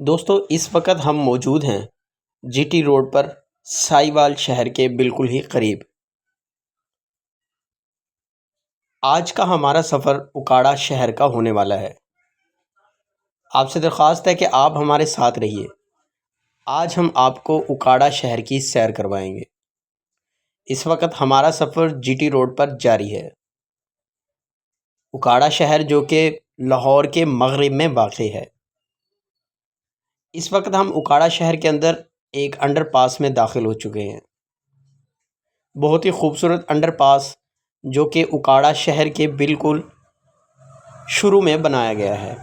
دوستو اس وقت ہم موجود ہیں جی ٹی روڈ پر سائیوال شہر کے بالکل ہی قریب۔ آج کا ہمارا سفر اکاڑا شہر کا ہونے والا ہے۔ آپ سے درخواست ہے کہ آپ ہمارے ساتھ رہیے۔ آج ہم آپ کو اکاڑا شہر کی سیر کروائیں گے۔ اس وقت ہمارا سفر جی ٹی روڈ پر جاری ہے۔ اکاڑا شہر جو کہ لاہور کے مغرب میں واقع ہے۔ اس وقت ہم اکاڑا شہر کے اندر ایک انڈر پاس میں داخل ہو چکے ہیں۔ بہت ہی خوبصورت انڈر پاس جو کہ اکاڑا شہر کے بالکل شروع میں بنایا گیا ہے۔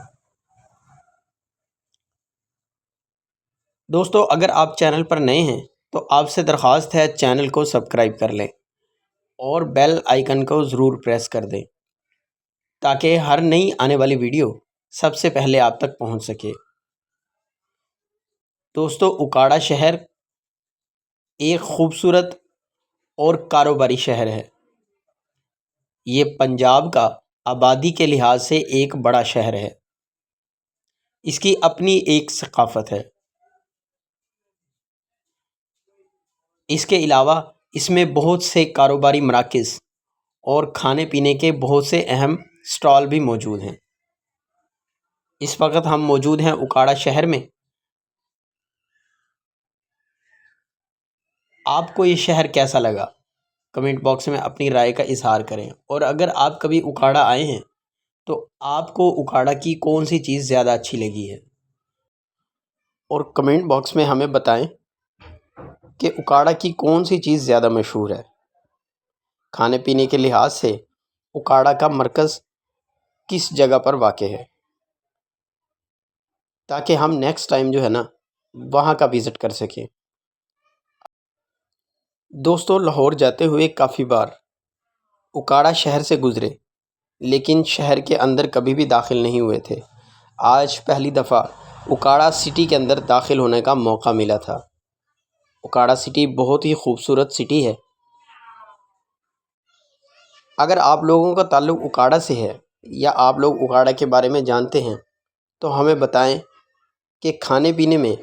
دوستو اگر آپ چینل پر نئے ہیں تو آپ سے درخواست ہے چینل کو سبسکرائب کر لیں اور بیل آئیکن کو ضرور پریس کر دیں تاکہ ہر نئی آنے والی ویڈیو سب سے پہلے آپ تک پہنچ سکے۔ دوستو اکاڑا شہر ایک خوبصورت اور کاروباری شہر ہے۔ یہ پنجاب کا آبادی کے لحاظ سے ایک بڑا شہر ہے۔ اس کی اپنی ایک ثقافت ہے۔ اس کے علاوہ اس میں بہت سے کاروباری مراکز اور کھانے پینے کے بہت سے اہم سٹال بھی موجود ہیں۔ اس وقت ہم موجود ہیں اکاڑا شہر میں۔ آپ کو یہ شہر کیسا لگا؟ کمنٹ باکس میں اپنی رائے کا اظہار کریں، اور اگر آپ کبھی اکاڑا آئے ہیں تو آپ کو اکاڑا کی کون سی چیز زیادہ اچھی لگی ہے، اور کمنٹ باکس میں ہمیں بتائیں کہ اکاڑا کی کون سی چیز زیادہ مشہور ہے۔ کھانے پینے کے لحاظ سے اکاڑا کا مرکز کس جگہ پر واقع ہے، تاکہ ہم نیکسٹ ٹائم جو ہے نا وہاں کا وزٹ کر سکیں۔ دوستو لاہور جاتے ہوئے کافی بار اکاڑا شہر سے گزرے، لیکن شہر کے اندر کبھی بھی داخل نہیں ہوئے تھے۔ آج پہلی دفعہ اکاڑا سٹی کے اندر داخل ہونے کا موقع ملا تھا۔ اکاڑا سٹی بہت ہی خوبصورت سٹی ہے۔ اگر آپ لوگوں کا تعلق اکاڑا سے ہے یا آپ لوگ اکاڑا کے بارے میں جانتے ہیں تو ہمیں بتائیں کہ کھانے پینے میں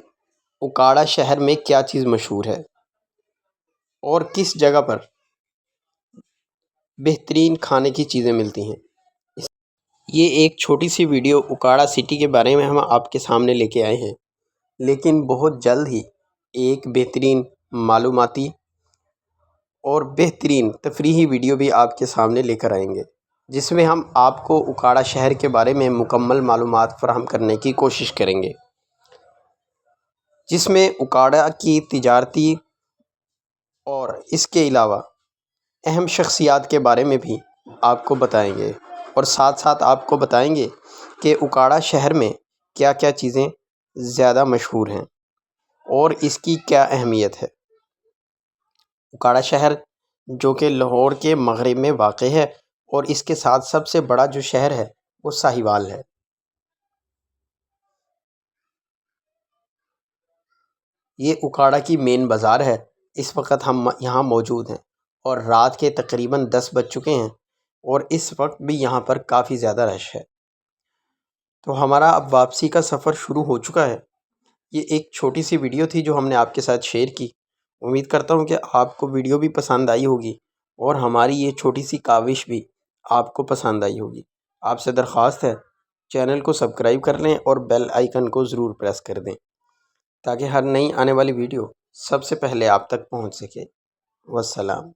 اکاڑا شہر میں کیا چیز مشہور ہے اور کس جگہ پر بہترین کھانے کی چیزیں ملتی ہیں۔ یہ ایک چھوٹی سی ویڈیو اکاڑا سٹی کے بارے میں ہم آپ کے سامنے لے کے آئے ہیں، لیکن بہت جلد ہی ایک بہترین معلوماتی اور بہترین تفریحی ویڈیو بھی آپ کے سامنے لے کر آئیں گے، جس میں ہم آپ کو اکاڑا شہر کے بارے میں مکمل معلومات فراہم کرنے کی کوشش کریں گے، جس میں اکاڑا کی تجارتی اور اس کے علاوہ اہم شخصیات کے بارے میں بھی آپ کو بتائیں گے، اور ساتھ ساتھ آپ کو بتائیں گے کہ اکاڑا شہر میں کیا کیا چیزیں زیادہ مشہور ہیں اور اس کی کیا اہمیت ہے۔ اکاڑا شہر جو کہ لاہور کے مغرب میں واقع ہے، اور اس کے ساتھ سب سے بڑا جو شہر ہے وہ ساہیوال ہے۔ یہ اکاڑا کی مین بازار ہے۔ اس وقت ہم یہاں موجود ہیں اور رات کے تقریباً 10 بج چکے ہیں، اور اس وقت بھی یہاں پر کافی زیادہ رش ہے۔ تو ہمارا اب واپسی کا سفر شروع ہو چکا ہے۔ یہ ایک چھوٹی سی ویڈیو تھی جو ہم نے آپ کے ساتھ شیئر کی۔ امید کرتا ہوں کہ آپ کو ویڈیو بھی پسند آئی ہوگی، اور ہماری یہ چھوٹی سی کاوش بھی آپ کو پسند آئی ہوگی۔ آپ سے درخواست ہے چینل کو سبسکرائب کر لیں اور بیل آئیکن کو ضرور پریس کر دیں تاکہ ہر نئی آنے والی ویڈیو سب سے پہلے آپ تک پہنچ سکے۔ والسلام۔